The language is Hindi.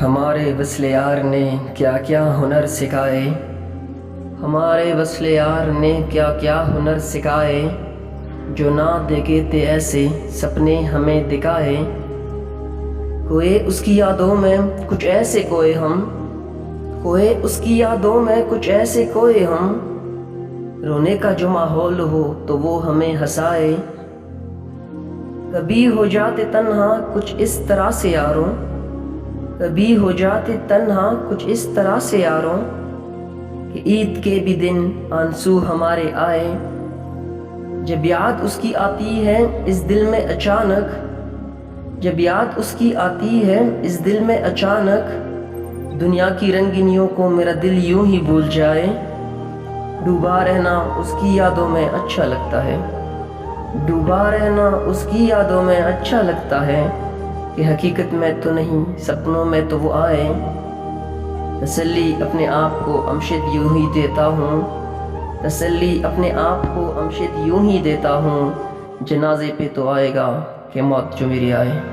हमारे वस्ले यार ने क्या क्या हुनर सिखाए, हमारे वस्ले यार ने क्या क्या हुनर सिखाए, जो ना देखे थे ऐसे सपने हमें दिखाए। खोए उसकी यादों में कुछ ऐसे खोए हम, खोए उसकी यादों में कुछ ऐसे खोए हम, रोने का जो माहौल हो तो वो हमें हंसाए। कभी हो जाते तन्हा कुछ इस तरह से यारों, कभी हो जाते तन्हा कुछ इस तरह से यारों, कि ईद के भी दिन आंसू हमारे आए। जब याद उसकी आती है इस दिल में अचानक, जब याद उसकी आती है इस दिल में अचानक, दुनिया की रंगीनियों को मेरा दिल यूं ही भूल जाए। डूबा रहना उसकी यादों में अच्छा लगता है, डूबा रहना उसकी यादों में अच्छा लगता है, कि हकीकत में तो नहीं सपनों में तो वो आए। तसल्ली अपने आप को अमशद यूं ही देता हूँ, तसल्ली अपने आप को अमशद यूं ही देता हूँ, जनाजे पे तो आएगा कि मौत जो मेरी आए।